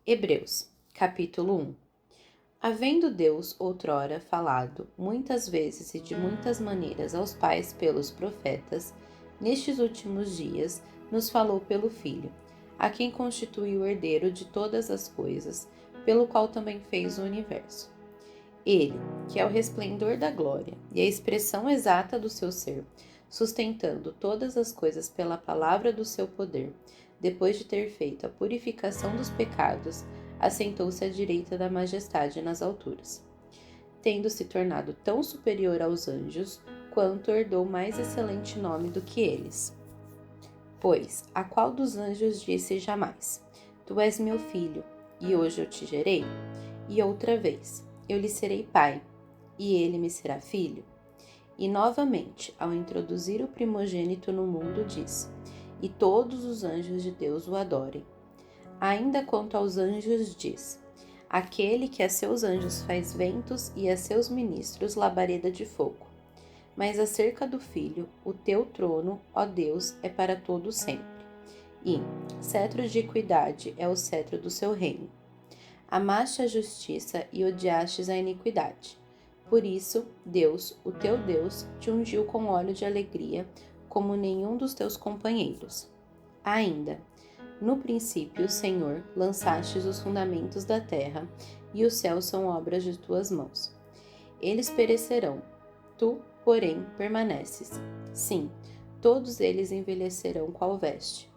Hebreus, capítulo 1. Havendo Deus outrora falado muitas vezes e de muitas maneiras aos pais pelos profetas, nestes últimos dias nos falou pelo Filho, a quem constitui o herdeiro de todas as coisas, pelo qual também fez o universo. Ele, que é o resplendor da glória e a expressão exata do seu ser, sustentando todas as coisas pela palavra do seu poder, depois de ter feito a purificação dos pecados, assentou-se à direita da majestade nas alturas. Tendo se tornado tão superior aos anjos, quanto herdou mais excelente nome do que eles. Pois, a qual dos anjos disse jamais: Tu és meu filho, e hoje eu te gerei? E outra vez: Eu lhe serei pai, e ele me será filho? E novamente, ao introduzir o primogênito no mundo, diz: E todos os anjos de Deus o adorem. Ainda quanto aos anjos, diz: Aquele que a seus anjos faz ventos e a seus ministros labareda de fogo. Mas acerca do Filho, o teu trono, ó Deus, é para todo sempre. E cetro de equidade é o cetro do seu reino. Amaste a justiça e odiastes a iniquidade. Por isso, Deus, o teu Deus, te ungiu com óleo de alegria, como nenhum dos teus companheiros. Ainda, no princípio, Senhor, lançastes os fundamentos da terra, e os céus são obras de tuas mãos. Eles perecerão, tu, porém, permaneces. Sim, todos eles envelhecerão qual veste.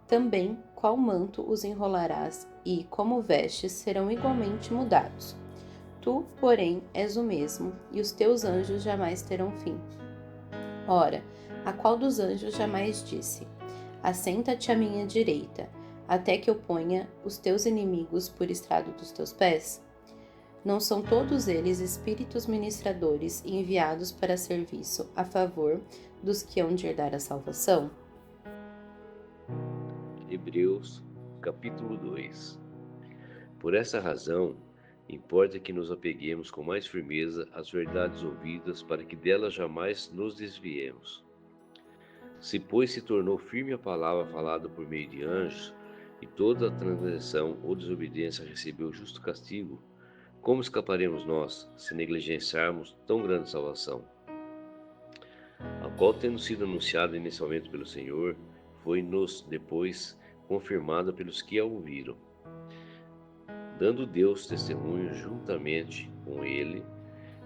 Também, qual manto os enrolarás, e, como vestes, serão igualmente mudados. Tu, porém, és o mesmo, e os teus anjos jamais terão fim. Ora, a qual dos anjos jamais disse: Assenta-te à minha direita, até que eu ponha os teus inimigos por estrado dos teus pés? Não são todos eles espíritos ministradores enviados para serviço a favor dos que hão de herdar a salvação? Hebreus, capítulo 2. Por essa razão, importa que nos apeguemos com mais firmeza às verdades ouvidas, para que delas jamais nos desviemos. Se, pois, se tornou firme a palavra falada por meio de anjos, e toda a transgressão ou desobediência recebeu justo castigo, como escaparemos nós, se negligenciarmos tão grande salvação? A qual, tendo sido anunciada inicialmente pelo Senhor, foi-nos depois confirmada pelos que a ouviram, dando Deus testemunho juntamente com ele,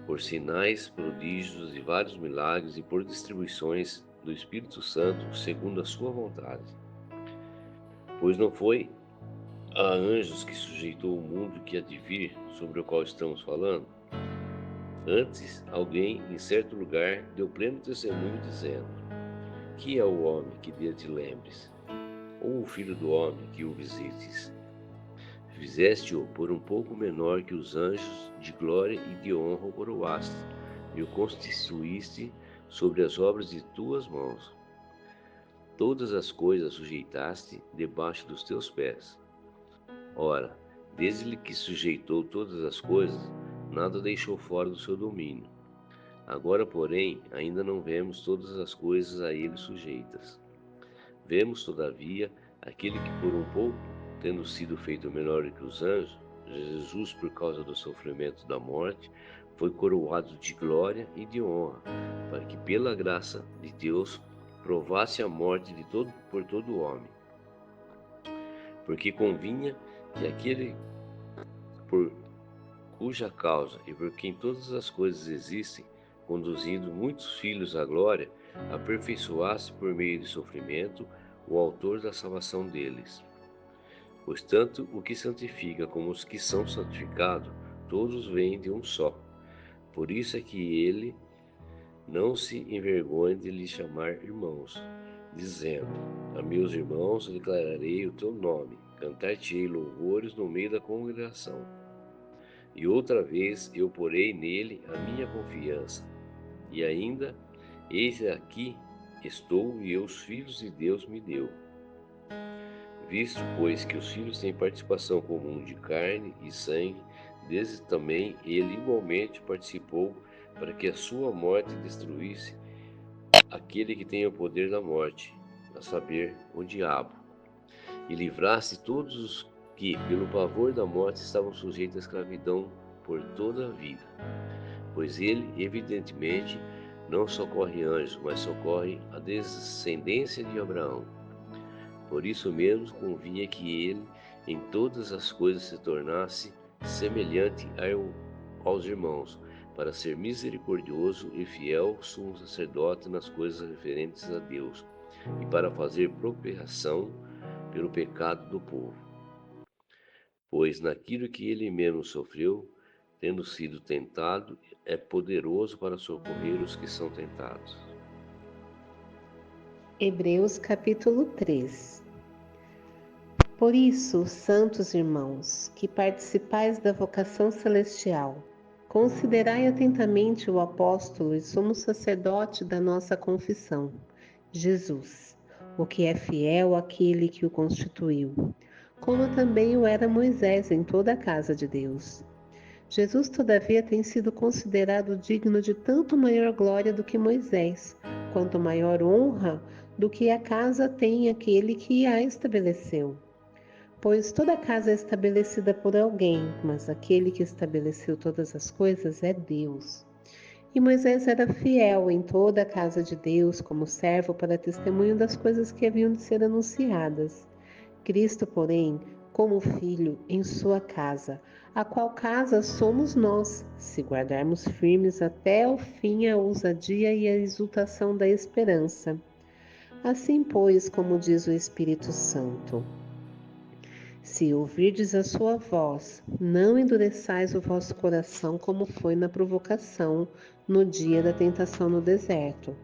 por sinais, prodígios e vários milagres, e por distribuições do Espírito Santo, segundo a sua vontade. Pois não foi a anjos que sujeitou o mundo que há de vir, sobre o qual estamos falando? Antes, alguém em certo lugar deu pleno testemunho, dizendo: Que é o homem que dele te lembres, ou o filho do homem que o visites? Fizeste-o por um pouco menor que os anjos, de glória e de honra o coroaste, e o constituíste sobre as obras de tuas mãos. Todas as coisas sujeitaste debaixo dos teus pés. Ora, desde que sujeitou todas as coisas, nada deixou fora do seu domínio. Agora, porém, ainda não vemos todas as coisas a ele sujeitas. Vemos, todavia, aquele que por um pouco, tendo sido feito menor que os anjos, Jesus, por causa do sofrimento da morte, foi coroado de glória e de honra, para que pela graça de Deus provasse a morte por todo homem. Porque convinha que aquele por cuja causa e por quem todas as coisas existem, conduzindo muitos filhos à glória, aperfeiçoasse por meio de sofrimento o autor da salvação deles. Pois tanto o que santifica como os que são santificados, todos vêm de um só. Por isso é que ele não se envergonha de lhes chamar irmãos, dizendo: A meus irmãos declararei o teu nome, cantar-te-ei louvores no meio da congregação. E outra vez eu porei nele a minha confiança. E ainda, eis aqui estou e os filhos de Deus me deu. Visto, pois, que os filhos têm participação comum de carne e sangue, desde também ele igualmente participou, para que a sua morte destruísse aquele que tem o poder da morte, a saber, o diabo, e livrasse todos os que, pelo pavor da morte, estavam sujeitos à escravidão por toda a vida. Pois ele, evidentemente, não socorre anjos, mas socorre a descendência de Abraão. Por isso mesmo convinha que ele, em todas as coisas, se tornasse semelhante aos irmãos, para ser misericordioso e fiel sumo sacerdote nas coisas referentes a Deus, e para fazer propiciação pelo pecado do povo. Pois naquilo que ele mesmo sofreu, tendo sido tentado, é poderoso para socorrer os que são tentados. Hebreus capítulo 3. Por isso, santos irmãos, que participais da vocação celestial, considerai atentamente o apóstolo e sumo sacerdote da nossa confissão, Jesus, o que é fiel àquele que o constituiu, como também o era Moisés em toda a casa de Deus. Jesus, todavia, tem sido considerado digno de tanto maior glória do que Moisés, quanto maior honra do que a casa tem aquele que a estabeleceu. Pois toda casa é estabelecida por alguém, mas aquele que estabeleceu todas as coisas é Deus. E Moisés era fiel em toda a casa de Deus como servo para testemunho das coisas que haviam de ser anunciadas. Cristo, porém, como filho em sua casa, a qual casa somos nós, se guardarmos firmes até o fim a ousadia e a exultação da esperança. Assim, pois, como diz o Espírito Santo: se ouvirdes a sua voz, não endureçais o vosso coração como foi na provocação, no dia da tentação no deserto,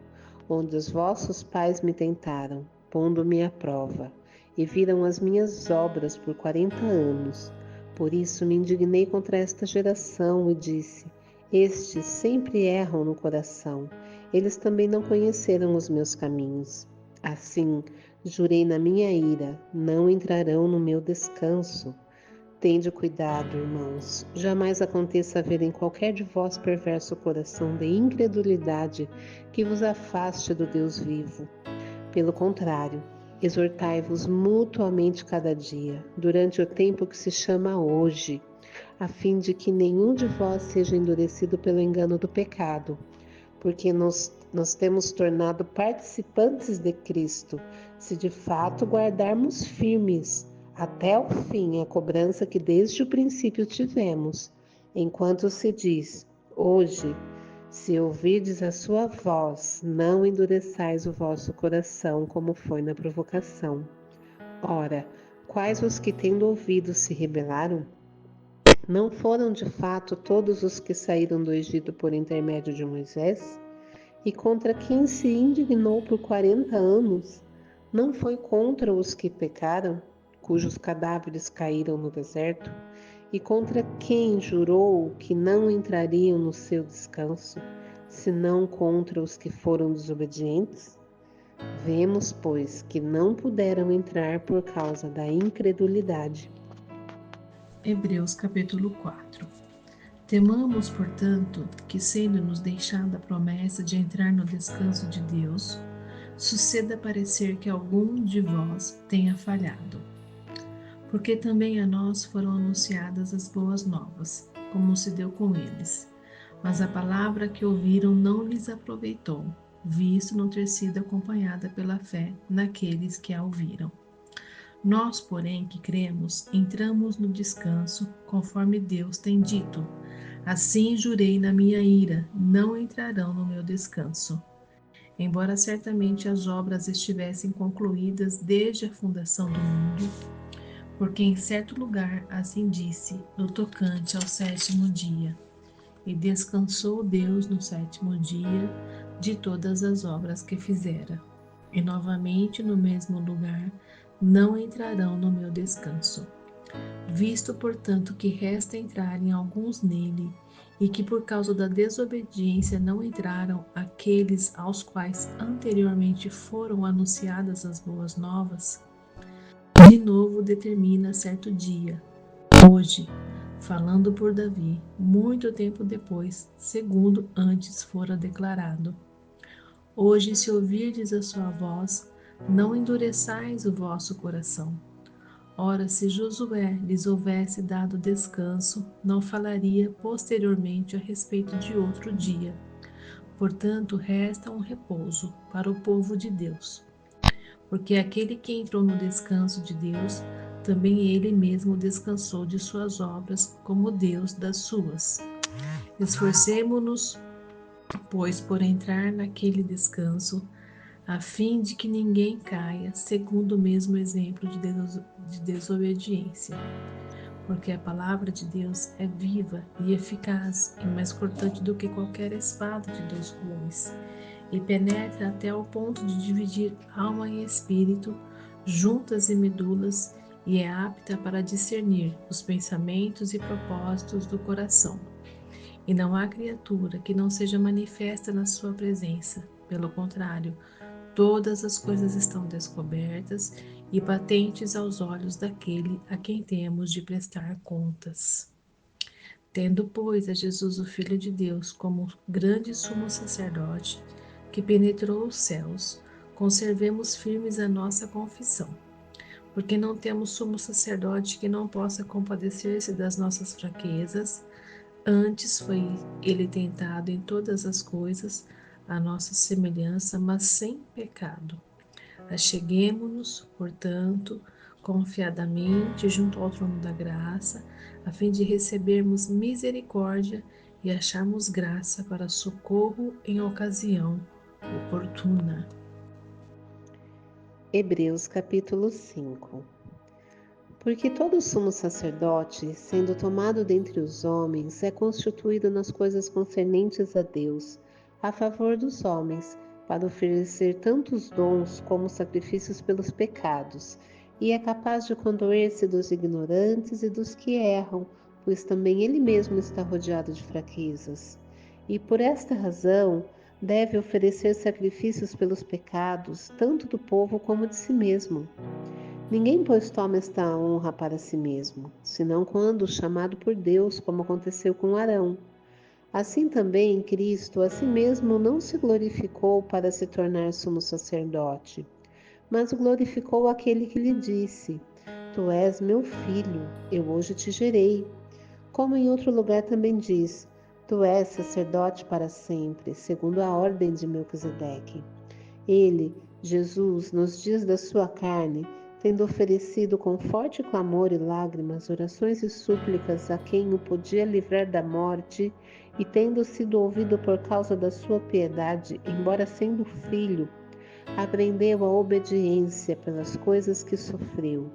onde os vossos pais me tentaram, pondo-me à prova, e viram as minhas obras por 40 anos. Por isso me indignei contra esta geração e disse: estes sempre erram no coração, eles também não conheceram os meus caminhos. Assim, jurei na minha ira, não entrarão no meu descanso. Tende cuidado, irmãos, jamais aconteça haver em qualquer de vós perverso coração de incredulidade que vos afaste do Deus vivo. Pelo contrário, exortai-vos mutuamente cada dia, durante o tempo que se chama hoje, a fim de que nenhum de vós seja endurecido pelo engano do pecado, porque nós temos tornado participantes de Cristo, se de fato guardarmos firmes até o fim a cobrança que desde o princípio tivemos, enquanto se diz: hoje, se ouvirdes a sua voz, não endureçais o vosso coração, como foi na provocação. Ora, quais os que tendo ouvido se rebelaram? Não foram de fato todos os que saíram do Egito por intermédio de Moisés? E contra quem se indignou por 40 anos? Não foi contra os que pecaram, cujos cadáveres caíram no deserto? E contra quem jurou que não entrariam no seu descanso, senão contra os que foram desobedientes? Vemos, pois, que não puderam entrar por causa da incredulidade. Hebreus capítulo 4. Temamos, portanto, que sendo-nos deixada a promessa de entrar no descanso de Deus, suceda parecer que algum de vós tenha falhado. Porque também a nós foram anunciadas as boas novas, como se deu com eles. Mas a palavra que ouviram não lhes aproveitou, visto não ter sido acompanhada pela fé naqueles que a ouviram. Nós, porém, que cremos, entramos no descanso, conforme Deus tem dito: assim jurei na minha ira, não entrarão no meu descanso. Embora certamente as obras estivessem concluídas desde a fundação do mundo, porque em certo lugar assim disse, no tocante ao sétimo dia: e descansou Deus no sétimo dia de todas as obras que fizera. E novamente no mesmo lugar não entrarão no meu descanso. Visto, portanto, que resta entrarem alguns nele, e que por causa da desobediência não entraram aqueles aos quais anteriormente foram anunciadas as boas novas, de novo determina certo dia, hoje, falando por Davi, muito tempo depois, segundo antes fora declarado: hoje, se ouvirdes a sua voz, não endureçais o vosso coração, Ora, se Josué lhes houvesse dado descanso, não falaria posteriormente a respeito de outro dia. Portanto, resta um repouso para o povo de Deus. Porque aquele que entrou no descanso de Deus, também ele mesmo descansou de suas obras, como Deus das suas. Esforcemo-nos, pois, por entrar naquele descanso, a fim de que ninguém caia, segundo o mesmo exemplo de desobediência. Porque a palavra de Deus é viva e eficaz e mais cortante do que qualquer espada de dois gumes, e penetra até o ponto de dividir alma e espírito, juntas e medulas, e é apta para discernir os pensamentos e propósitos do coração. E não há criatura que não seja manifesta na sua presença. Pelo contrário, todas as coisas estão descobertas e patentes aos olhos daquele a quem temos de prestar contas. Tendo, pois, a Jesus, o Filho de Deus, como grande sumo sacerdote, que penetrou os céus, conservemos firmes a nossa confissão. Porque não temos sumo sacerdote que não possa compadecer-se das nossas fraquezas, antes foi ele tentado em todas as coisas, à nossa semelhança, mas sem pecado. Acheguemo-nos, portanto, confiadamente junto ao trono da graça, a fim de recebermos misericórdia e acharmos graça para socorro em ocasião oportuna. Hebreus capítulo 5. Porque todo sumo sacerdote, sendo tomado dentre os homens, é constituído nas coisas concernentes a Deus, a favor dos homens, para oferecer tantos dons como sacrifícios pelos pecados, e é capaz de condoer-se dos ignorantes e dos que erram, pois também ele mesmo está rodeado de fraquezas. E por esta razão deve oferecer sacrifícios pelos pecados, tanto do povo como de si mesmo. Ninguém, pois, toma esta honra para si mesmo, senão quando chamado por Deus, como aconteceu com Arão. Assim também Cristo a si mesmo não se glorificou para se tornar sumo sacerdote, mas glorificou aquele que lhe disse: Tu és meu filho, eu hoje te gerei. Como em outro lugar também diz: Tu és sacerdote para sempre, segundo a ordem de Melquisedeque. Ele, Jesus, nos dias da sua carne, tendo oferecido com forte clamor e lágrimas, orações e súplicas a quem o podia livrar da morte, e tendo sido ouvido por causa da sua piedade, embora sendo filho, aprendeu a obediência pelas coisas que sofreu,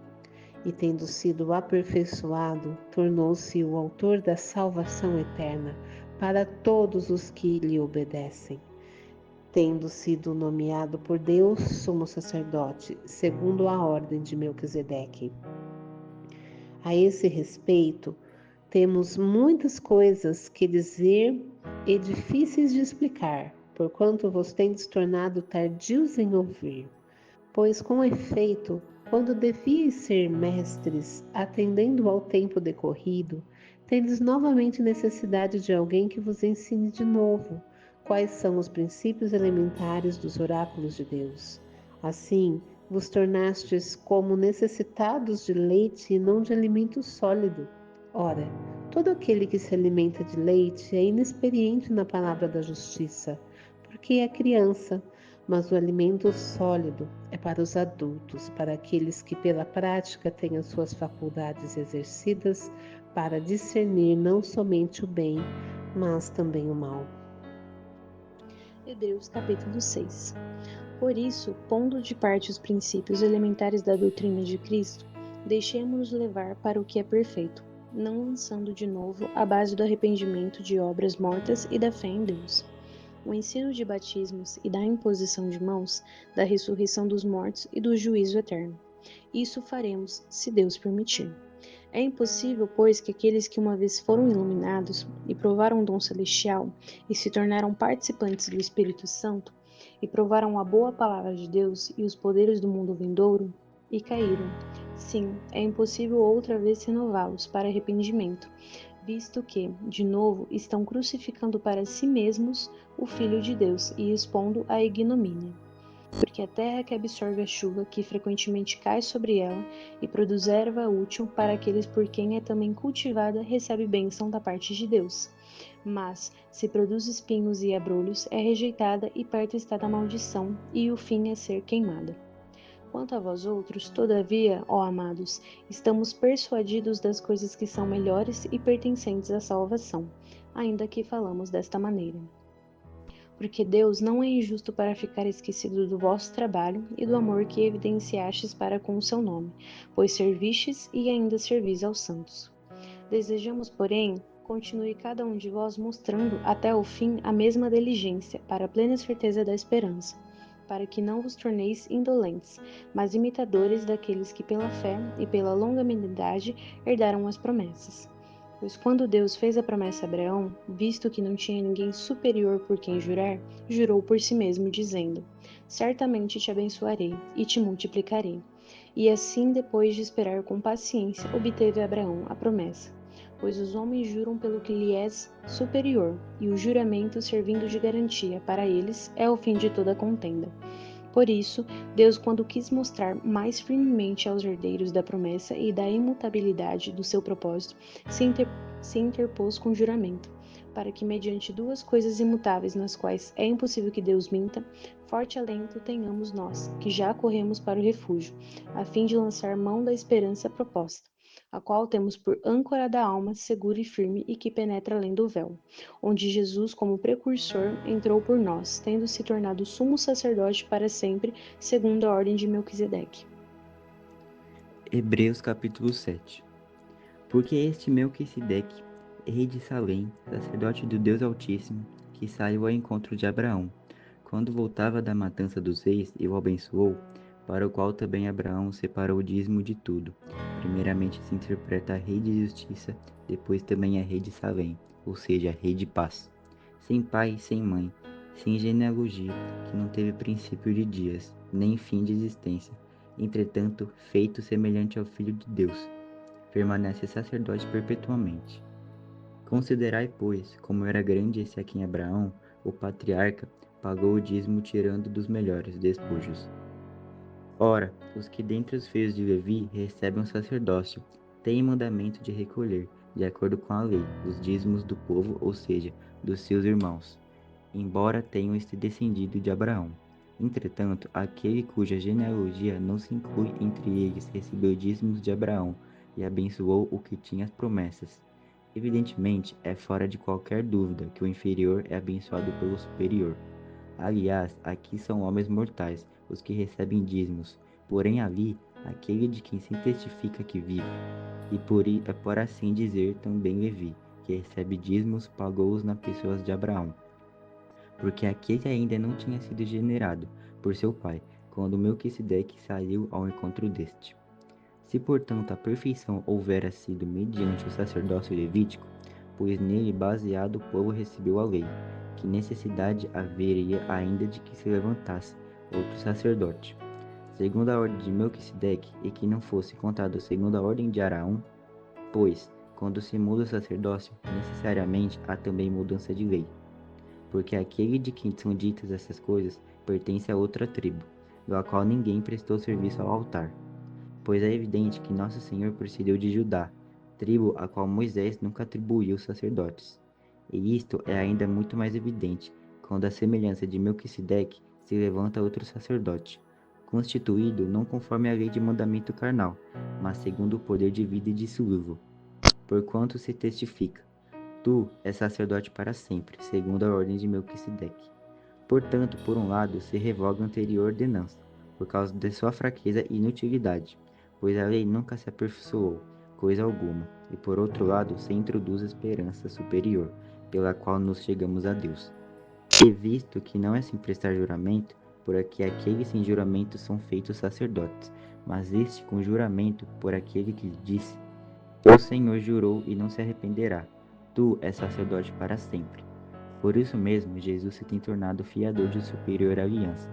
e tendo sido aperfeiçoado, tornou-se o autor da salvação eterna para todos os que lhe obedecem, tendo sido nomeado por Deus sumo sacerdote, segundo a ordem de Melquisedeque. A esse respeito, temos muitas coisas que dizer e difíceis de explicar, porquanto vos tendes tornado tardios em ouvir. Pois, com efeito, quando devíeis ser mestres, atendendo ao tempo decorrido, tendes novamente necessidade de alguém que vos ensine de novo quais são os princípios elementares dos oráculos de Deus. Assim, vos tornastes como necessitados de leite e não de alimento sólido. Ora, todo aquele que se alimenta de leite é inexperiente na palavra da justiça, porque é criança, mas o alimento sólido é para os adultos, para aqueles que pela prática têm as suas faculdades exercidas para discernir não somente o bem, mas também o mal. Hebreus capítulo 6. Por isso, pondo de parte os princípios elementares da doutrina de Cristo, deixemo-nos levar para o que é perfeito, não lançando de novo a base do arrependimento de obras mortas e da fé em Deus. O ensino de batismos e da imposição de mãos, da ressurreição dos mortos e do juízo eterno. Isso faremos, se Deus permitir. É impossível, pois, que aqueles que uma vez foram iluminados e provaram o dom celestial e se tornaram participantes do Espírito Santo e provaram a boa palavra de Deus e os poderes do mundo vindouro e caíram. Sim, é impossível outra vez renová-los para arrependimento, visto que, de novo, estão crucificando para si mesmos o Filho de Deus e expondo à ignomínia. Porque a terra que absorve a chuva que frequentemente cai sobre ela e produz erva útil para aqueles por quem é também cultivada, recebe bênção da parte de Deus. Mas, se produz espinhos e abrolhos, é rejeitada e perto está da maldição, e o fim é ser queimada. Quanto a vós outros, todavia, ó amados, estamos persuadidos das coisas que são melhores e pertencentes à salvação, ainda que falamos desta maneira. Porque Deus não é injusto para ficar esquecido do vosso trabalho e do amor que evidenciastes para com o seu nome, pois servistes e ainda servis aos santos. Desejamos, porém, continue cada um de vós mostrando até o fim a mesma diligência, para a plena certeza da esperança, para que não vos torneis indolentes, mas imitadores daqueles que pela fé e pela longanimidade herdaram as promessas. Pois quando Deus fez a promessa a Abraão, visto que não tinha ninguém superior por quem jurar, jurou por si mesmo, dizendo: Certamente te abençoarei e te multiplicarei. E assim, depois de esperar com paciência, obteve Abraão a promessa. Pois os homens juram pelo que lhe é superior, e o juramento, servindo de garantia para eles, é o fim de toda contenda. Por isso, Deus, quando quis mostrar mais firmemente aos herdeiros da promessa e da imutabilidade do seu propósito, se interpôs com juramento, para que, mediante duas coisas imutáveis nas quais é impossível que Deus minta, forte alento tenhamos nós, que já corremos para o refúgio, a fim de lançar mão da esperança proposta, a qual temos por âncora da alma segura e firme e que penetra além do véu, onde Jesus, como precursor, entrou por nós, tendo se tornado sumo sacerdote para sempre, segundo a ordem de Melquisedeque. Hebreus capítulo 7. Porque este Melquisedeque, rei de Salém, sacerdote do Deus Altíssimo, que saiu ao encontro de Abraão, quando voltava da matança dos reis e o abençoou, para o qual também Abraão separou o dízimo de tudo. Primeiramente se interpreta rei de justiça, depois também é rei de Salém, ou seja, rei de paz. Sem pai e sem mãe, sem genealogia, que não teve princípio de dias, nem fim de existência, entretanto, feito semelhante ao Filho de Deus, permanece sacerdote perpetuamente. Considerai, pois, como era grande esse a quem Abraão, o patriarca, pagou o dízimo tirando dos melhores despojos. Ora, os que dentre os filhos de Levi recebem o sacerdócio, têm mandamento de recolher, de acordo com a lei, os dízimos do povo, ou seja, dos seus irmãos, embora tenham descendido de Abraão. Entretanto, aquele cuja genealogia não se inclui entre eles recebeu dízimos de Abraão e abençoou o que tinha as promessas. Evidentemente, é fora de qualquer dúvida que o inferior é abençoado pelo superior. Aliás, aqui são homens mortais, os que recebem dízimos, porém ali, aquele de quem se testifica que vive. E por assim dizer também Levi, que recebe dízimos, pagou-os na pessoa de Abraão. Porque aquele ainda não tinha sido generado por seu pai, quando Melquisedeque saiu ao encontro deste. Se, portanto, a perfeição houvera sido mediante o sacerdócio levítico, pois nele baseado o povo recebeu a lei, que necessidade haveria ainda de que se levantasse outro sacerdote, segundo a ordem de Melquisedeque, e que não fosse contado segundo a ordem de Araão, pois, quando se muda o sacerdócio, necessariamente há também mudança de lei. Porque aquele de quem são ditas essas coisas pertence a outra tribo, da qual ninguém prestou serviço ao altar. Pois é evidente que nosso Senhor procedeu de Judá, tribo a qual Moisés nunca atribuiu sacerdotes. E isto é ainda muito mais evidente, quando a semelhança de Melquisedeque se levanta outro sacerdote, constituído não conforme a lei de mandamento carnal, mas segundo o poder de vida indissolúvel. Porquanto se testifica: Tu és sacerdote para sempre, segundo a ordem de Melquisedeque. Portanto, por um lado, se revoga a anterior ordenança, por causa de sua fraqueza e inutilidade, pois a lei nunca se aperfeiçoou, coisa alguma, e por outro lado, se introduz a esperança superior, pela qual nos chegamos a Deus. E visto que não é sem prestar juramento, por aqui aqueles sem juramento são feitos sacerdotes, mas este com juramento por aquele que lhe disse: O Senhor jurou e não se arrependerá. Tu és sacerdote para sempre. Por isso mesmo, Jesus se tem tornado fiador de superior aliança.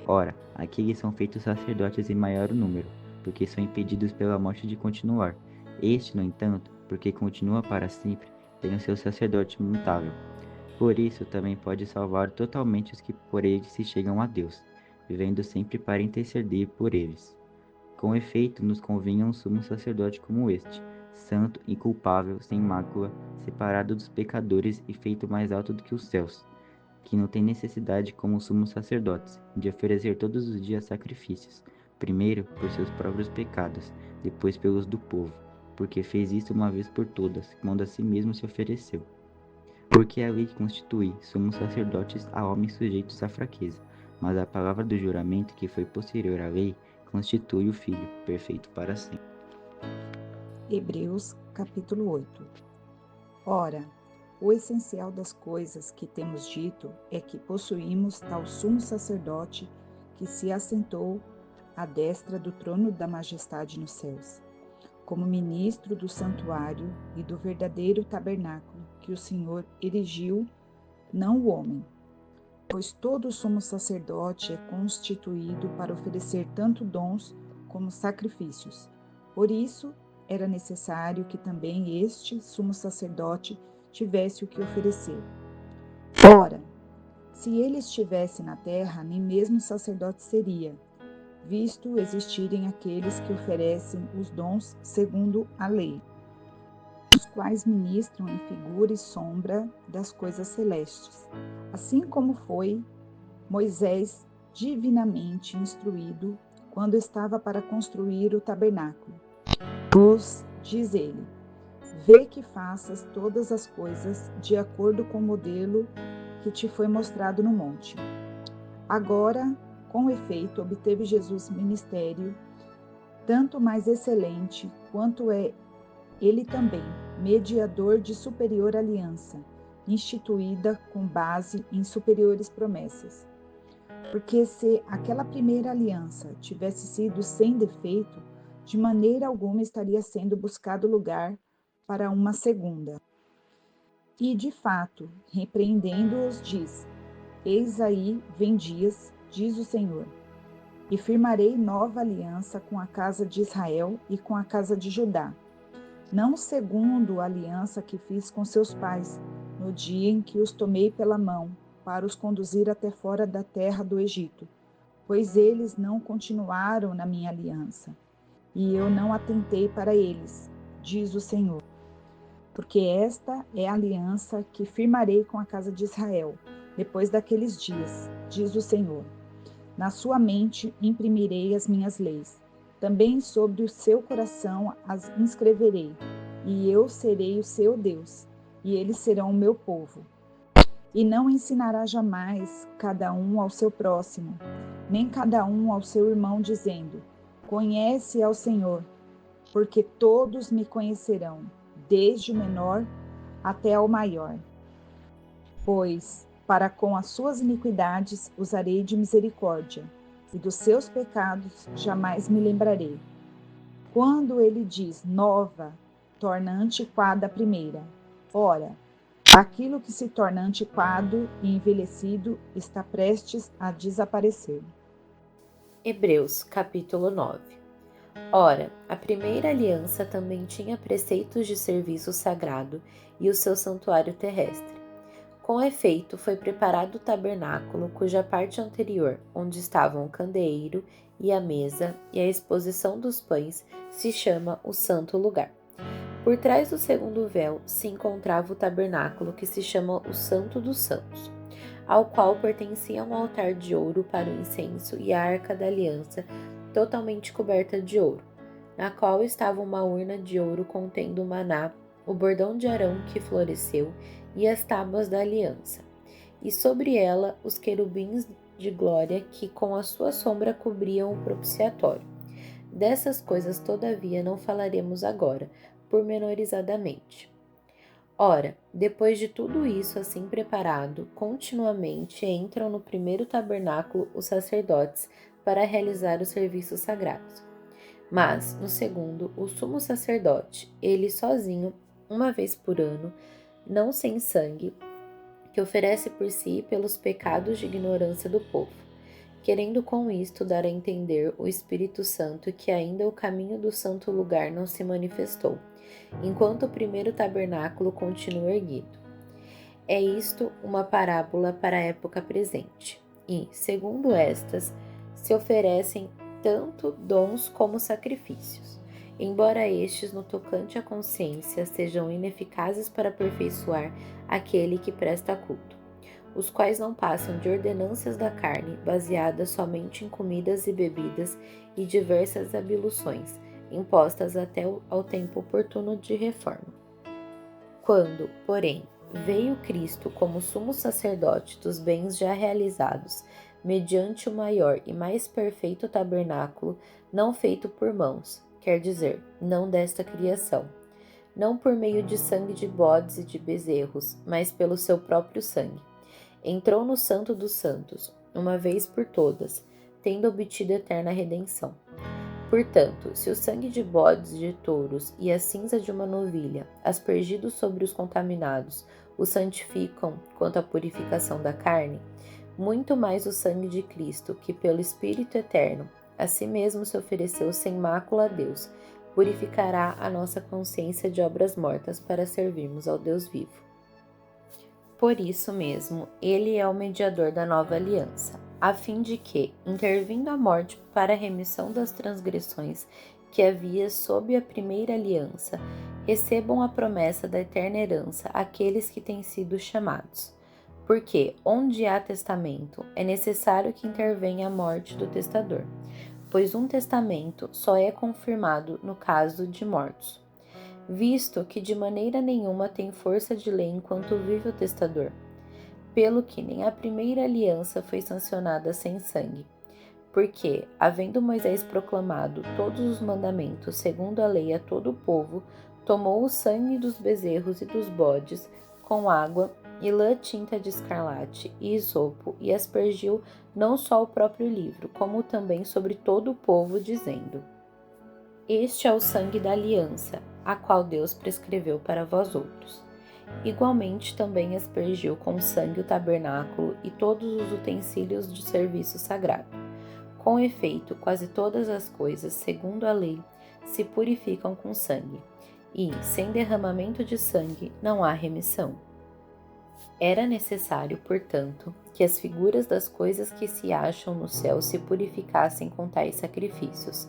Ora, aqueles são feitos sacerdotes em maior número, porque são impedidos pela morte de continuar. Este, no entanto, porque continua para sempre, tem o seu sacerdote imutável. Por isso também pode salvar totalmente os que por ele se chegam a Deus, vivendo sempre para interceder por eles. Com efeito, nos convinha um sumo sacerdote como este, santo, inculpável, sem mácula, separado dos pecadores e feito mais alto do que os céus, que não tem necessidade, como os sumos sacerdotes, de oferecer todos os dias sacrifícios, primeiro por seus próprios pecados, depois pelos do povo, porque fez isso uma vez por todas, quando a si mesmo se ofereceu. Porque é a lei que constitui sumos sacerdotes a homens sujeitos à fraqueza, mas a palavra do juramento que foi posterior à lei constitui o Filho, perfeito para sempre. Hebreus capítulo 8. Ora, o essencial das coisas que temos dito é que possuímos tal sumo sacerdote que se assentou à destra do trono da majestade nos céus, como ministro do santuário e do verdadeiro tabernáculo que o Senhor erigiu, não o homem. Pois todo sumo sacerdote é constituído para oferecer tanto dons como sacrifícios. Por isso, era necessário que também este sumo sacerdote tivesse o que oferecer. Ora, se ele estivesse na terra, nem mesmo sacerdote seria, visto existirem aqueles que oferecem os dons segundo a lei, os quais ministram em figura e sombra das coisas celestes, assim como foi Moisés divinamente instruído quando estava para construir o tabernáculo. Pois, diz ele, vê que faças todas as coisas de acordo com o modelo que te foi mostrado no monte. Agora, com efeito, obteve Jesus ministério tanto mais excelente quanto é ele também, mediador de superior aliança, instituída com base em superiores promessas. Porque se aquela primeira aliança tivesse sido sem defeito, de maneira alguma estaria sendo buscado lugar para uma segunda. E, de fato, repreendendo-os, diz: Eis aí vem dias, diz o Senhor, e firmarei nova aliança com a casa de Israel e com a casa de Judá, não segundo a aliança que fiz com seus pais, no dia em que os tomei pela mão, para os conduzir até fora da terra do Egito, pois eles não continuaram na minha aliança, e eu não atentei para eles, diz o Senhor. Porque esta é a aliança que firmarei com a casa de Israel, depois daqueles dias, diz o Senhor. Na sua mente imprimirei as minhas leis, também sobre o seu coração as inscreverei, e eu serei o seu Deus, e eles serão o meu povo. E não ensinará jamais cada um ao seu próximo, nem cada um ao seu irmão, dizendo: Conhece ao Senhor, porque todos me conhecerão, desde o menor até ao maior. Pois, para com as suas iniquidades usarei de misericórdia, e dos seus pecados jamais me lembrarei. Quando ele diz nova, torna antiquada a primeira. Ora, aquilo que se torna antiquado e envelhecido está prestes a desaparecer. Hebreus capítulo 9. Ora, a primeira aliança também tinha preceitos de serviço sagrado e o seu santuário terrestre. Com efeito, foi preparado o tabernáculo, cuja parte anterior, onde estavam o candeeiro e a mesa e a exposição dos pães, se chama o Santo Lugar. Por trás do segundo véu se encontrava o tabernáculo, que se chama o Santo dos Santos, ao qual pertencia um altar de ouro para o incenso e a arca da aliança, totalmente coberta de ouro, na qual estava uma urna de ouro contendo o maná, o bordão de Arão que floresceu e as tábuas da aliança, e sobre ela os querubins de glória que com a sua sombra cobriam o propiciatório. Dessas coisas, todavia, não falaremos agora, pormenorizadamente. Ora, depois de tudo isso assim preparado, continuamente entram no primeiro tabernáculo os sacerdotes para realizar os serviços sagrados. Mas, no segundo, o sumo sacerdote, ele sozinho, uma vez por ano, não sem sangue, que oferece por si pelos pecados de ignorância do povo, querendo com isto dar a entender o Espírito Santo que ainda o caminho do santo lugar não se manifestou, enquanto o primeiro tabernáculo continua erguido. É isto uma parábola para a época presente, e, segundo estas, se oferecem tanto dons como sacrifícios, embora estes, no tocante à consciência, sejam ineficazes para aperfeiçoar aquele que presta culto, os quais não passam de ordenanças da carne, baseadas somente em comidas e bebidas e diversas abluções, impostas até ao tempo oportuno de reforma. Quando, porém, veio Cristo como sumo sacerdote dos bens já realizados, mediante o maior e mais perfeito tabernáculo, não feito por mãos, quer dizer, não desta criação, não por meio de sangue de bodes e de bezerros, mas pelo seu próprio sangue. Entrou no Santo dos Santos, uma vez por todas, tendo obtido eterna redenção. Portanto, se o sangue de bodes e de touros e a cinza de uma novilha, aspergidos sobre os contaminados, os santificam quanto à purificação da carne, muito mais o sangue de Cristo, que pelo Espírito Eterno, a si mesmo se ofereceu sem mácula a Deus, purificará a nossa consciência de obras mortas para servirmos ao Deus vivo. Por isso mesmo, ele é o mediador da nova aliança, a fim de que, intervindo a morte para a remissão das transgressões que havia sob a primeira aliança, recebam a promessa da eterna herança aqueles que têm sido chamados. Porque, onde há testamento, é necessário que intervenha a morte do testador, pois um testamento só é confirmado no caso de mortos, visto que de maneira nenhuma tem força de lei enquanto vive o testador, pelo que nem a primeira aliança foi sancionada sem sangue. Porque, havendo Moisés proclamado todos os mandamentos segundo a lei a todo o povo, tomou o sangue dos bezerros e dos bodes, com água e lã tinta de escarlate e isopo, e aspergiu não só o próprio livro, como também sobre todo o povo, dizendo: Este é o sangue da aliança, a qual Deus prescreveu para vós outros. Igualmente também aspergiu com sangue o tabernáculo e todos os utensílios de serviço sagrado. Com efeito, quase todas as coisas, segundo a lei, se purificam com sangue, e, sem derramamento de sangue, não há remissão. Era necessário, portanto, que as figuras das coisas que se acham no céu se purificassem com tais sacrifícios,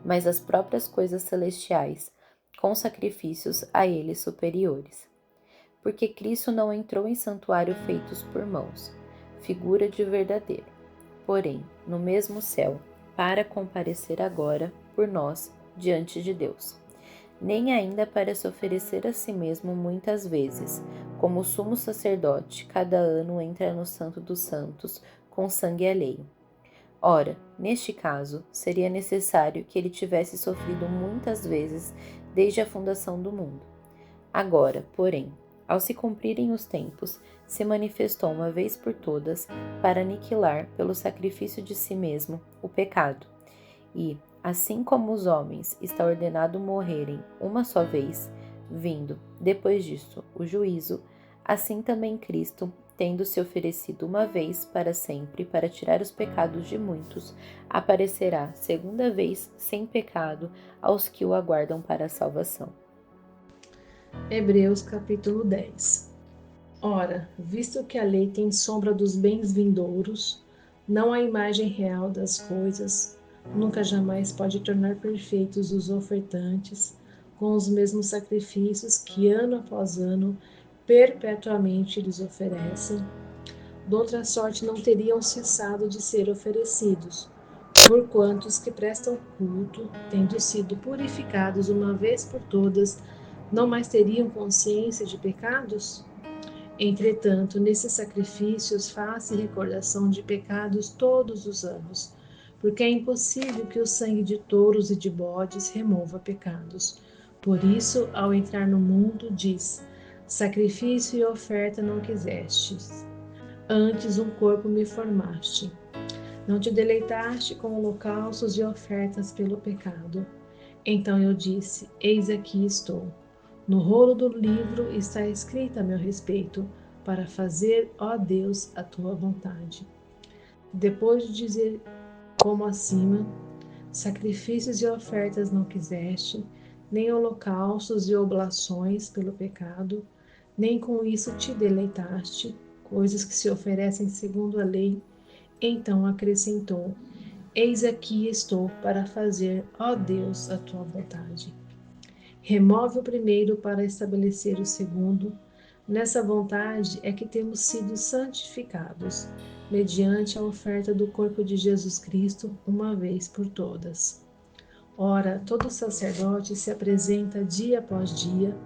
mas as próprias coisas celestiais, com sacrifícios a eles superiores. Porque Cristo não entrou em santuário feitos por mãos, figura de verdadeiro, porém, no mesmo céu, para comparecer agora, por nós, diante de Deus. Nem ainda para se oferecer a si mesmo muitas vezes, como o sumo sacerdote, cada ano entra no Santo dos Santos com sangue alheio. Ora, neste caso, seria necessário que ele tivesse sofrido muitas vezes desde a fundação do mundo. Agora, porém, ao se cumprirem os tempos, se manifestou uma vez por todas para aniquilar, pelo sacrifício de si mesmo, o pecado. E, assim como os homens está ordenado morrerem uma só vez, vindo, depois disso, o juízo, assim também Cristo, tendo se oferecido uma vez para sempre para tirar os pecados de muitos, aparecerá segunda vez sem pecado aos que o aguardam para a salvação. Hebreus capítulo 10. Ora, visto que a lei tem sombra dos bens vindouros, não a imagem real das coisas, nunca jamais pode tornar perfeitos os ofertantes com os mesmos sacrifícios que ano após ano perpetuamente lhes oferecem. Doutra sorte não teriam cessado de ser oferecidos, porquanto os que prestam culto, tendo sido purificados uma vez por todas, não mais teriam consciência de pecados? Entretanto, nesses sacrifícios faz-se recordação de pecados todos os anos, porque é impossível que o sangue de touros e de bodes remova pecados. Por isso, ao entrar no mundo, diz: sacrifício e oferta não quisestes, antes um corpo me formaste. Não te deleitaste com holocaustos e ofertas pelo pecado. Então eu disse: eis aqui estou. No rolo do livro está escrito a meu respeito, para fazer, ó Deus, a tua vontade. Depois de dizer como acima, sacrifícios e ofertas não quiseste, nem holocaustos e oblações pelo pecado, nem com isso te deleitaste, coisas que se oferecem segundo a lei. Então acrescentou: Eis aqui estou para fazer, ó Deus, a tua vontade. Remove o primeiro para estabelecer o segundo. Nessa vontade é que temos sido santificados, mediante a oferta do corpo de Jesus Cristo, uma vez por todas. Ora, todo sacerdote se apresenta dia após dia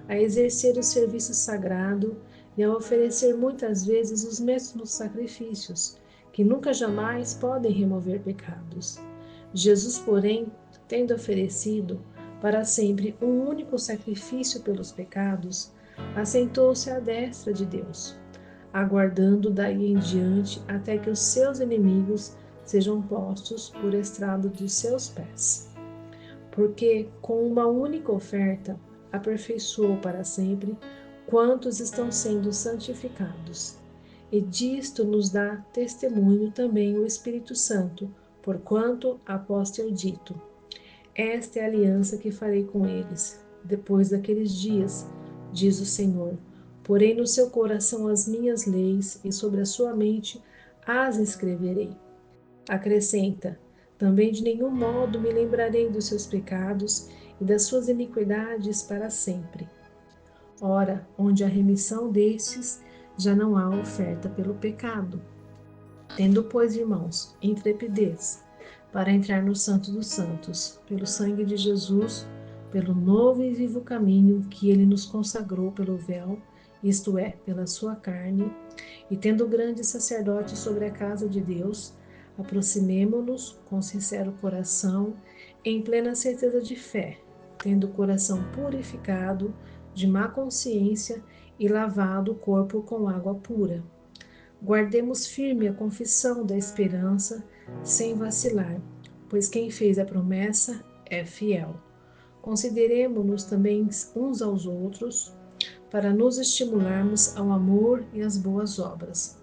a exercer o serviço sagrado e a oferecer muitas vezes os mesmos sacrifícios, que nunca jamais podem remover pecados. Jesus, porém, tendo oferecido para sempre um único sacrifício pelos pecados, assentou-se à destra de Deus, aguardando daí em diante até que os seus inimigos sejam postos por estrado dos seus pés. Porque com uma única oferta aperfeiçoou para sempre quantos estão sendo santificados. E disto nos dá testemunho também o Espírito Santo, porquanto, após ter dito: esta é a aliança que farei com eles, depois daqueles dias, diz o Senhor. Porém no seu coração as minhas leis, e sobre a sua mente as escreverei. Acrescenta: também de nenhum modo me lembrarei dos seus pecados e das suas iniquidades para sempre. Ora, onde há remissão destes, já não há oferta pelo pecado. Tendo, pois, irmãos, intrepidez para entrar no Santo dos Santos, pelo sangue de Jesus, pelo novo e vivo caminho que ele nos consagrou pelo véu, isto é, pela sua carne, e tendo grande sacerdote sobre a casa de Deus, aproximemo-nos com sincero coração, em plena certeza de fé, tendo o coração purificado de má consciência e lavado o corpo com água pura. Guardemos firme a confissão da esperança, sem vacilar, pois quem fez a promessa é fiel. Consideremo-nos também uns aos outros, para nos estimularmos ao amor e às boas obras.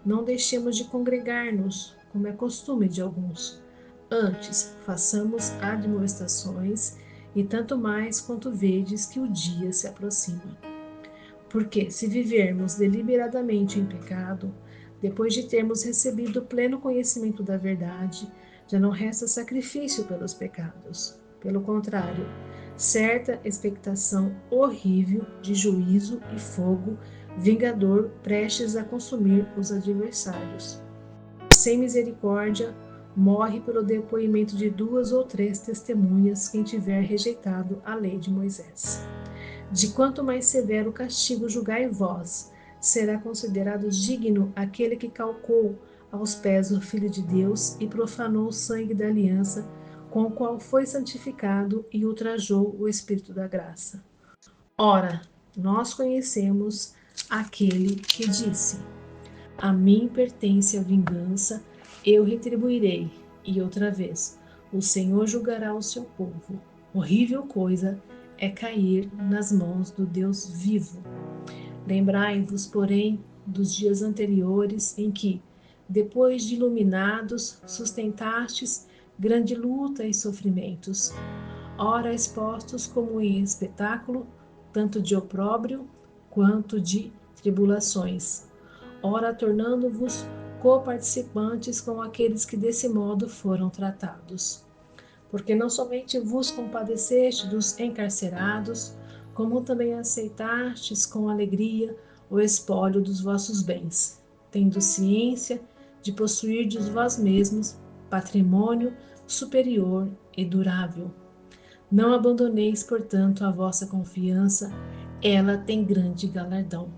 Não deixemos de congregar-nos, como é costume de alguns. Antes, façamos admoestações, e tanto mais quanto vedes que o dia se aproxima. Porque, se vivermos deliberadamente em pecado, depois de termos recebido pleno conhecimento da verdade, já não resta sacrifício pelos pecados. Pelo contrário, certa expectação horrível de juízo e fogo vingador prestes a consumir os adversários. Sem misericórdia, morre pelo depoimento de 2 ou 3 testemunhas quem tiver rejeitado a lei de Moisés. De quanto mais severo castigo julgai vós, será considerado digno aquele que calcou aos pés o Filho de Deus e profanou o sangue da aliança, com o qual foi santificado e ultrajou o Espírito da graça. Ora, nós conhecemos aquele que disse: a mim pertence a vingança, eu retribuirei. E outra vez, o Senhor julgará o seu povo. Horrível coisa é cair nas mãos do Deus vivo. Lembrai-vos, porém, dos dias anteriores em que, depois de iluminados, sustentastes grande luta e sofrimentos, ora expostos como em espetáculo, tanto de opróbrio quanto de tribulações, ora tornando-vos coparticipantes com aqueles que desse modo foram tratados. Porque não somente vos compadeceste dos encarcerados, como também aceitastes com alegria o espólio dos vossos bens, tendo ciência de possuirdes vós mesmos patrimônio superior e durável. Não abandoneis, portanto, a vossa confiança, ela tem grande galardão.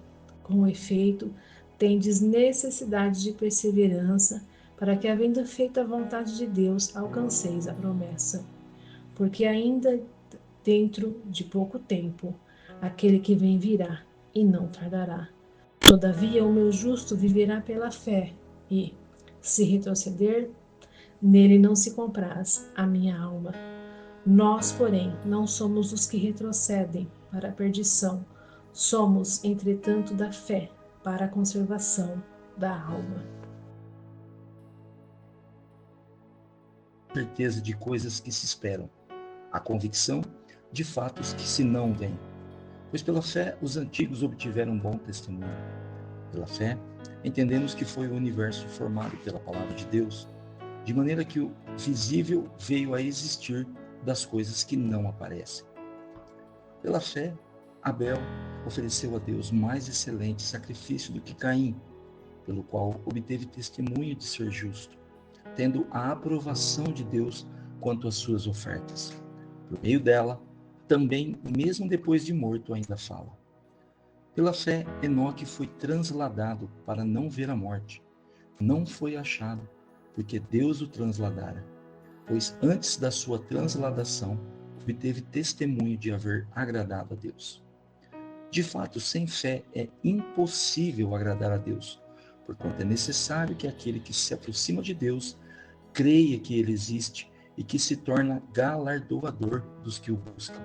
Com efeito, tendes necessidade de perseverança, para que, havendo feito a vontade de Deus, alcanceis a promessa. Porque ainda dentro de pouco tempo, aquele que vem virá, e não tardará. Todavia, o meu justo viverá pela fé, e, se retroceder, nele não se compraz a minha alma. Nós, porém, não somos os que retrocedem para a perdição, somos, entretanto, da fé para a conservação da alma. Certeza de coisas que se esperam, a convicção de fatos que se não veem. Pois pela fé os antigos obtiveram bom testemunho. Pela fé, entendemos que foi o universo formado pela palavra de Deus, de maneira que o visível veio a existir das coisas que não aparecem. Pela fé, Abel ofereceu a Deus mais excelente sacrifício do que Caim, pelo qual obteve testemunho de ser justo, tendo a aprovação de Deus quanto às suas ofertas. Por meio dela, também, mesmo depois de morto, ainda fala. Pela fé, Enoque foi transladado para não ver a morte. Não foi achado, porque Deus o transladara, pois antes da sua transladação, obteve testemunho de haver agradado a Deus. De fato, sem fé é impossível agradar a Deus, porquanto é necessário que aquele que se aproxima de Deus creia que ele existe e que se torna galardoador dos que o buscam.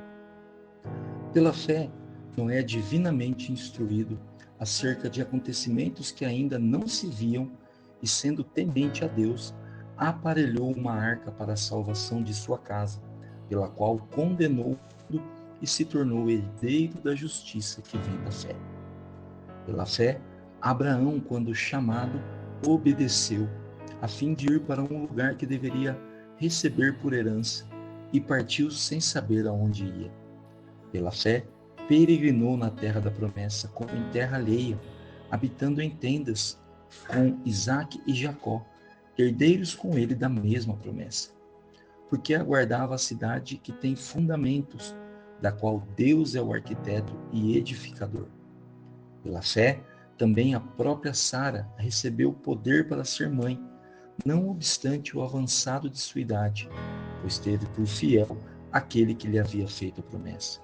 Pela fé, Noé é divinamente instruído acerca de acontecimentos que ainda não se viam e, sendo temente a Deus, aparelhou uma arca para a salvação de sua casa, pela qual condenou o mundo e se tornou herdeiro da justiça que vem da fé. Pela fé, Abraão, quando chamado, obedeceu, a fim de ir para um lugar que deveria receber por herança, e partiu sem saber aonde ia. Pela fé, peregrinou na terra da promessa, como em terra alheia, habitando em tendas, com Isaque e Jacó, herdeiros com ele da mesma promessa. Porque aguardava a cidade que tem fundamentos, da qual Deus é o arquiteto e edificador. Pela fé, também a própria Sara recebeu poder para ser mãe, não obstante o avançado de sua idade, pois teve por fiel aquele que lhe havia feito a promessa.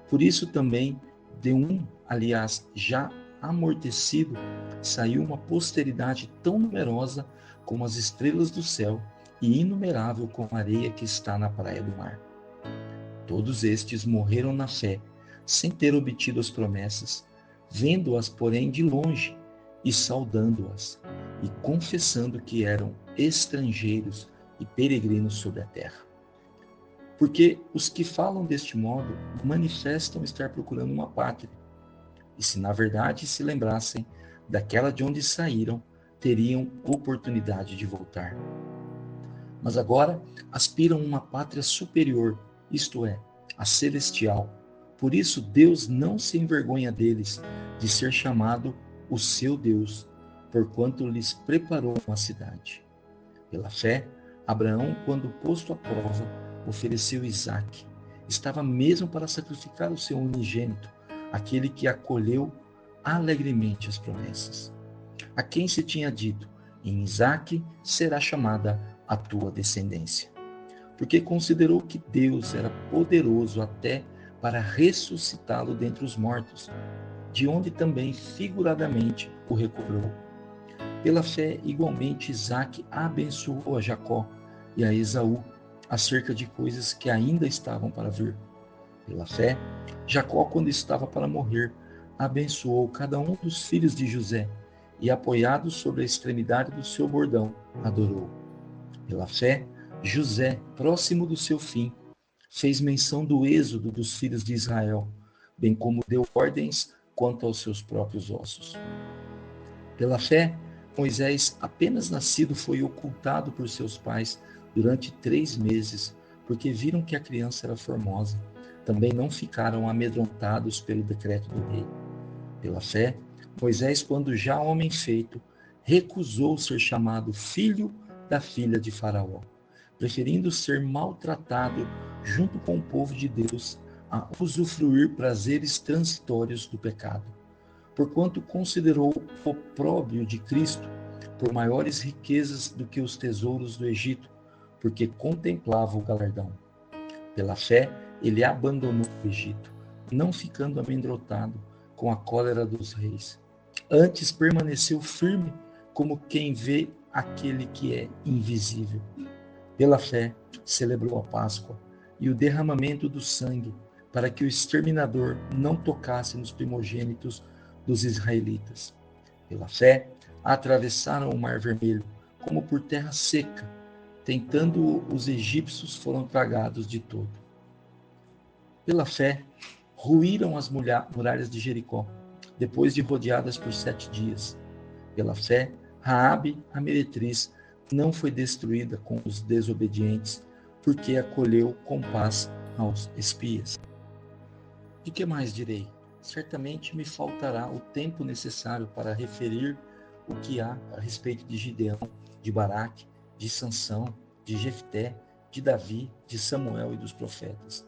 Por isso também, de aliás, já amortecido, saiu uma posteridade tão numerosa como as estrelas do céu e inumerável como a areia que está na praia do mar. Todos estes morreram na fé, sem ter obtido as promessas, vendo-as, porém, de longe e saudando-as, e confessando que eram estrangeiros e peregrinos sobre a terra. Porque os que falam deste modo manifestam estar procurando uma pátria, e se na verdade se lembrassem daquela de onde saíram, teriam oportunidade de voltar. Mas agora aspiram a uma pátria superior, isto é, a celestial. Por isso Deus não se envergonha deles, de ser chamado o seu Deus, porquanto lhes preparou uma cidade. Pela fé, Abraão, quando posto à prova, ofereceu Isaque. Estava mesmo para sacrificar o seu unigênito, aquele que acolheu alegremente as promessas. A quem se tinha dito, em Isaque será chamada a tua descendência. Porque considerou que Deus era poderoso até para ressuscitá-lo dentre os mortos, de onde também figuradamente o recobrou. Pela fé, igualmente, Isaque abençoou a Jacó e a Esaú acerca de coisas que ainda estavam para vir. Pela fé, Jacó, quando estava para morrer, abençoou cada um dos filhos de José e, apoiado sobre a extremidade do seu bordão, adorou. Pela fé, José, próximo do seu fim, fez menção do êxodo dos filhos de Israel, bem como deu ordens quanto aos seus próprios ossos. Pela fé, Moisés, apenas nascido, foi ocultado por seus pais durante 3 meses, porque viram que a criança era formosa. Também não ficaram amedrontados pelo decreto do rei. Pela fé, Moisés, quando já homem feito, recusou ser chamado filho da filha de Faraó, preferindo ser maltratado junto com o povo de Deus a usufruir prazeres transitórios do pecado, porquanto considerou o opróbrio de Cristo por maiores riquezas do que os tesouros do Egito, porque contemplava o galardão. Pela fé, ele abandonou o Egito, não ficando amedrontado com a cólera dos reis. Antes permaneceu firme como quem vê aquele que é invisível. Pela fé, celebrou a Páscoa e o derramamento do sangue, para que o exterminador não tocasse nos primogênitos dos israelitas. Pela fé, atravessaram o Mar Vermelho, como por terra seca, tentando os egípcios foram tragados de todo. Pela fé, ruíram as muralhas de Jericó, depois de rodeadas por 7 dias. Pela fé, Raabe, a meretriz, não foi destruída com os desobedientes, porque acolheu com paz aos espias. E que mais direi? Certamente me faltará o tempo necessário para referir o que há a respeito de Gideão, de Baraque, de Sansão, de Jefté, de Davi, de Samuel e dos profetas,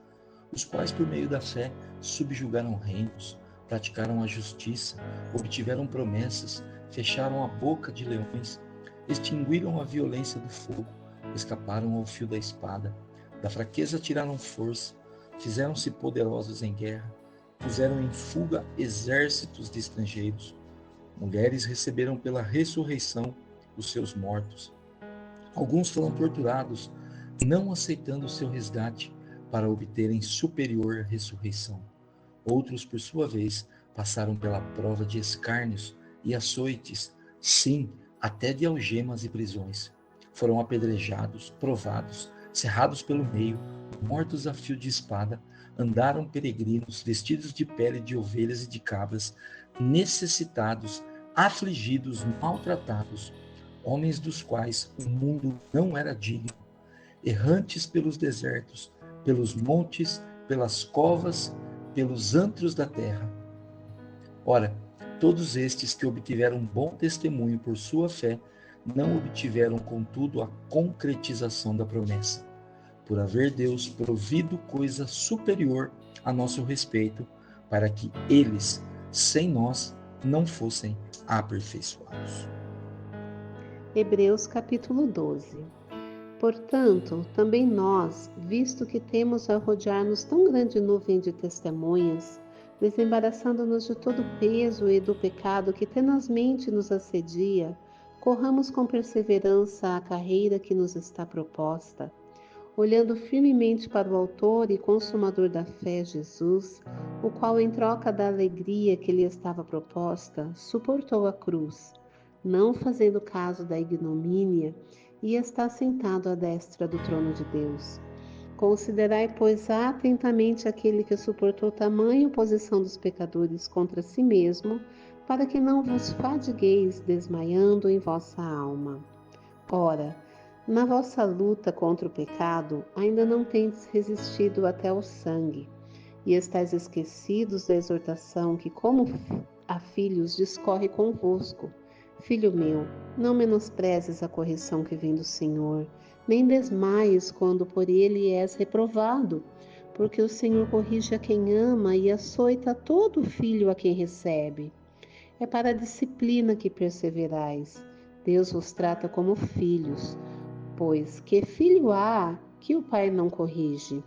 os quais por meio da fé subjugaram reinos, praticaram a justiça, obtiveram promessas, fecharam a boca de leões, extinguiram a violência do fogo, escaparam ao fio da espada, da fraqueza tiraram força, fizeram-se poderosos em guerra, puseram em fuga exércitos de estrangeiros. Mulheres receberam pela ressurreição os seus mortos. Alguns foram torturados, não aceitando o seu resgate para obterem superior ressurreição. Outros, por sua vez, passaram pela prova de escárnios e açoites, sim, até de algemas e prisões. Foram apedrejados, provados, cerrados pelo meio, mortos a fio de espada, andaram peregrinos, vestidos de pele de ovelhas e de cabras, necessitados, afligidos, maltratados, homens dos quais o mundo não era digno, errantes pelos desertos, pelos montes, pelas covas, pelos antros da terra. Ora, todos estes que obtiveram bom testemunho por sua fé, não obtiveram, contudo, a concretização da promessa, por haver Deus provido coisa superior a nosso respeito, para que eles, sem nós, não fossem aperfeiçoados. Hebreus capítulo 12. Portanto, também nós, visto que temos a rodear-nos tão grande nuvem de testemunhas, desembaraçando-nos de todo o peso e do pecado que tenazmente nos assedia, corramos com perseverança a carreira que nos está proposta, olhando firmemente para o Autor e Consumador da fé, Jesus, o qual, em troca da alegria que lhe estava proposta, suportou a cruz, não fazendo caso da ignomínia, e está sentado à destra do trono de Deus. Considerai, pois, atentamente aquele que suportou tamanha oposição dos pecadores contra si mesmo, para que não vos fadigueis desmaiando em vossa alma. Ora, na vossa luta contra o pecado, ainda não tendes resistido até ao sangue, e estáis esquecidos da exortação que, como a filhos, discorre convosco. Filho meu, não menosprezes a correção que vem do Senhor, nem desmaies quando por ele és reprovado, porque o Senhor corrige a quem ama e açoita todo filho a quem recebe. É para a disciplina que perseverais. Deus vos trata como filhos, pois que filho há que o pai não corrige?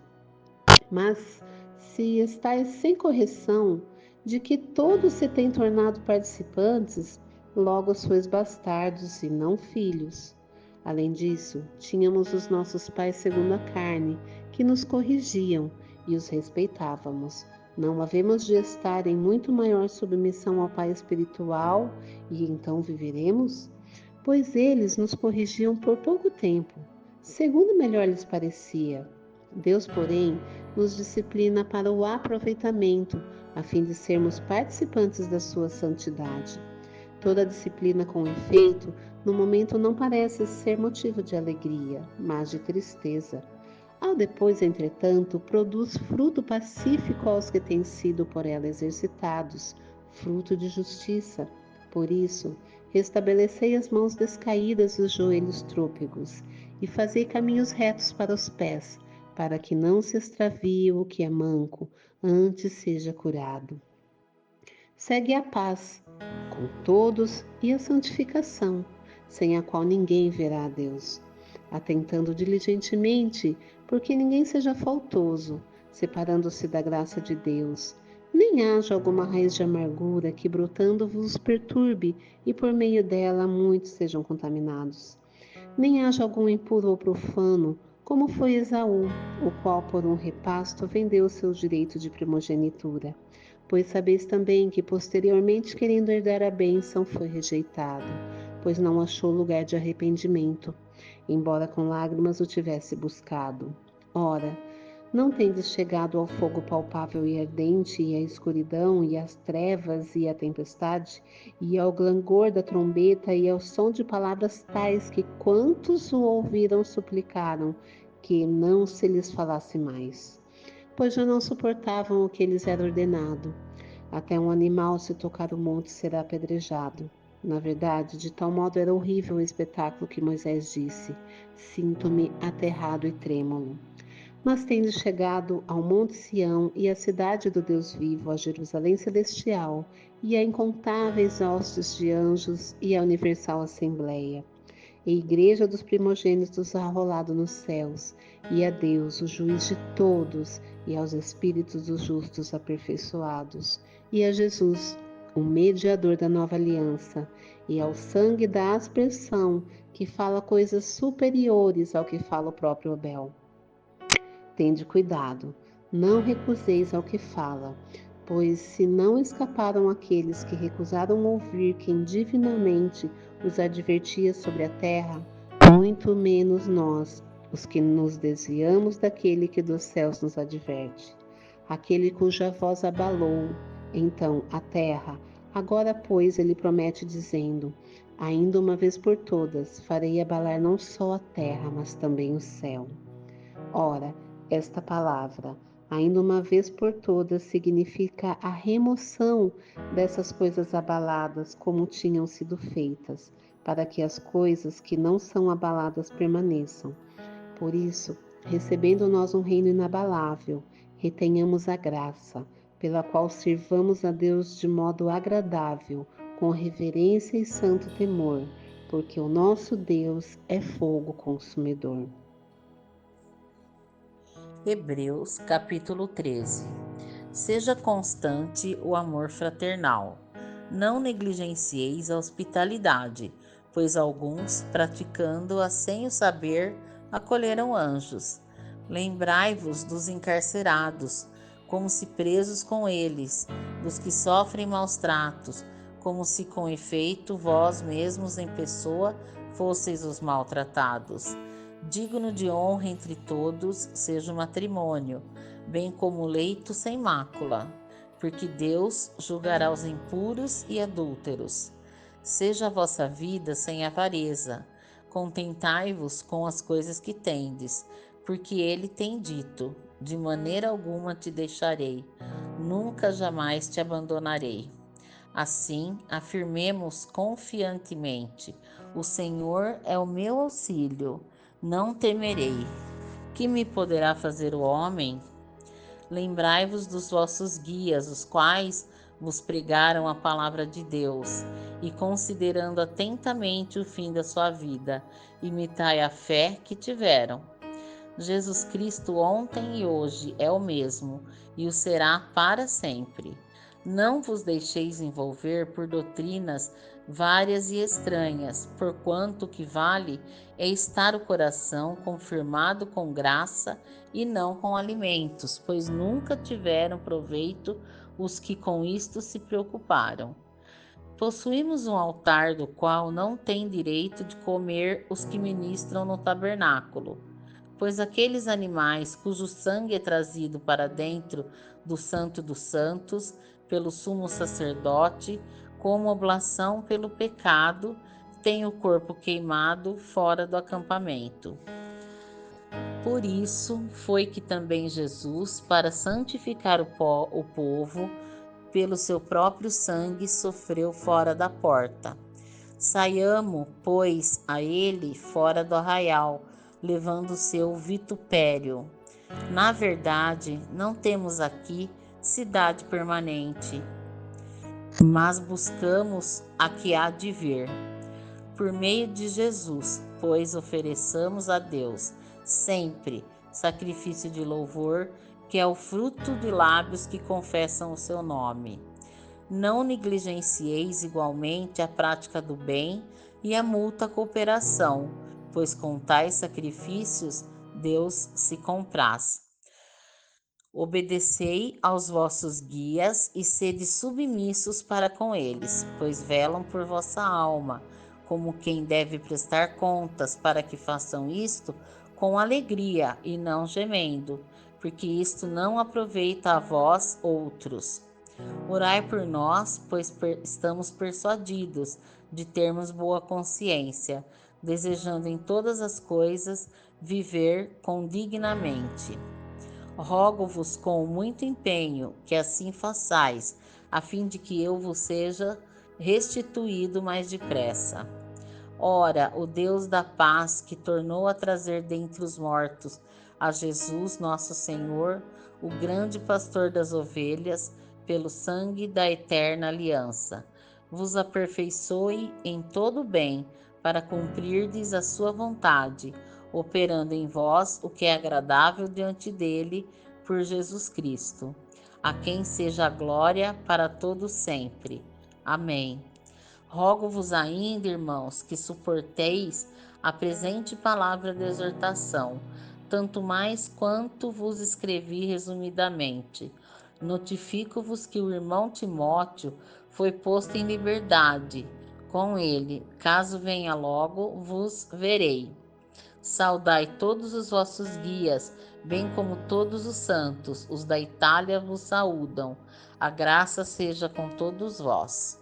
Mas se estáis sem correção, de que todos se têm tornado participantes, logo sois bastardos e não filhos. Além disso, tínhamos os nossos pais segundo a carne, que nos corrigiam e os respeitávamos. Não havemos de estar em muito maior submissão ao Pai espiritual e então viveremos? Pois eles nos corrigiam por pouco tempo, segundo melhor lhes parecia. Deus, porém, nos disciplina para o aproveitamento, a fim de sermos participantes da sua santidade. Toda disciplina com efeito, no momento não parece ser motivo de alegria, mas de tristeza. Ao depois, entretanto, produz fruto pacífico aos que têm sido por ela exercitados, fruto de justiça. Por isso, restabelecei as mãos descaídas e os joelhos trôpegos, e fazei caminhos retos para os pés, para que não se extravie o que é manco, antes seja curado. Segue a paz com todos e a santificação, sem a qual ninguém verá a Deus, atentando diligentemente, porque ninguém seja faltoso, separando-se da graça de Deus, nem haja alguma raiz de amargura que brotando vos perturbe e por meio dela muitos sejam contaminados. Nem haja algum impuro ou profano, como foi Esaú, o qual por um repasto vendeu o seu direito de primogenitura. Pois sabeis também que posteriormente, querendo herdar a bênção, foi rejeitado, pois não achou lugar de arrependimento, embora com lágrimas o tivesse buscado. Ora, Não tendes chegado ao fogo palpável e ardente, e à escuridão, e às trevas, e à tempestade, e ao clangor da trombeta, e ao som de palavras tais que quantos o ouviram suplicaram que não se lhes falasse mais, pois já não suportavam o que lhes era ordenado. Até um animal, se tocar o monte, será apedrejado. Na verdade, de tal modo era horrível o espetáculo que Moisés disse: Sinto-me aterrado e trêmulo. Mas tendes chegado ao Monte Sião e à cidade do Deus vivo, a Jerusalém celestial, e a incontáveis hostes de anjos e a universal assembleia, e a igreja dos primogênitos arrolado nos céus, e a Deus, o juiz de todos, e aos espíritos dos justos aperfeiçoados, e a Jesus, o mediador da nova aliança, e ao sangue da aspersão, que fala coisas superiores ao que fala o próprio Abel. Tende cuidado, não recuseis ao que fala, pois se não escaparam aqueles que recusaram ouvir quem divinamente os advertia sobre a terra, muito menos nós, os que nos desviamos daquele que dos céus nos adverte. Aquele cuja voz abalou, então, a terra, agora, pois, ele promete dizendo: ainda uma vez por todas, farei abalar não só a terra, mas também o céu. Ora, esta palavra, ainda uma vez por todas, significa a remoção dessas coisas abaladas como tinham sido feitas, para que as coisas que não são abaladas permaneçam. Por isso, recebendo nós um reino inabalável, retenhamos a graça, pela qual sirvamos a Deus de modo agradável, com reverência e santo temor, porque o nosso Deus é fogo consumidor. Hebreus capítulo 13. Seja constante o amor fraternal. Não negligencieis a hospitalidade, pois alguns, praticando-a sem o saber, acolheram anjos. Lembrai-vos dos encarcerados, como se presos com eles, dos que sofrem maus tratos, como se com efeito vós mesmos em pessoa fosseis os maltratados. Digno de honra entre todos seja o matrimônio, bem como o leito sem mácula, porque Deus julgará os impuros e adúlteros. Seja a vossa vida sem avareza, contentai-vos com as coisas que tendes, porque ele tem dito: de maneira alguma te deixarei, nunca jamais te abandonarei. Assim, afirmemos confiantemente: o Senhor é o meu auxílio. Não temerei. Que me poderá fazer o homem? Lembrai-vos dos vossos guias, os quais vos pregaram a palavra de Deus, e considerando atentamente o fim da sua vida, imitai a fé que tiveram. Jesus Cristo ontem e hoje é o mesmo, e o será para sempre. Não vos deixeis envolver por doutrinas várias e estranhas, porquanto o que vale é estar o coração confirmado com graça e não com alimentos, pois nunca tiveram proveito os que com isto se preocuparam. Possuímos um altar do qual não têm direito de comer os que ministram no tabernáculo, pois aqueles animais cujo sangue é trazido para dentro do Santo dos Santos pelo sumo sacerdote, como oblação pelo pecado, têm o corpo queimado fora do acampamento. Por isso foi que também Jesus, para santificar o povo, pelo seu próprio sangue sofreu fora da porta. Saiamo, pois, a ele fora do arraial, levando o seu vitupério. Na verdade, não temos aqui cidade permanente, mas buscamos a que há de vir. Por meio de Jesus, pois ofereçamos a Deus sempre sacrifício de louvor, que é o fruto de lábios que confessam o seu nome. Não negligencieis igualmente a prática do bem e a mútua cooperação, pois com tais sacrifícios Deus se compraz. Obedecei aos vossos guias e sede submissos para com eles, pois velam por vossa alma, como quem deve prestar contas, para que façam isto com alegria e não gemendo, porque isto não aproveita a vós outros. Orai por nós, pois estamos persuadidos de termos boa consciência, desejando em todas as coisas viver condignamente. Rogo-vos com muito empenho que assim façais, a fim de que eu vos seja restituído mais depressa. Ora, o Deus da paz, que tornou a trazer dentre os mortos a Jesus nosso Senhor, o grande pastor das ovelhas, pelo sangue da eterna aliança, vos aperfeiçoe em todo o bem, para cumprirdes a sua vontade, operando em vós o que é agradável diante dele, por Jesus Cristo, a quem seja a glória para todo sempre. Amém. Rogo-vos ainda, irmãos, que suporteis a presente palavra de exortação, tanto mais quanto vos escrevi resumidamente. Notifico-vos que o irmão Timóteo foi posto em liberdade. Com ele, caso venha logo, vos verei. Saudai todos os vossos guias, bem como todos os santos. Os da Itália vos saúdam. A graça seja com todos vós.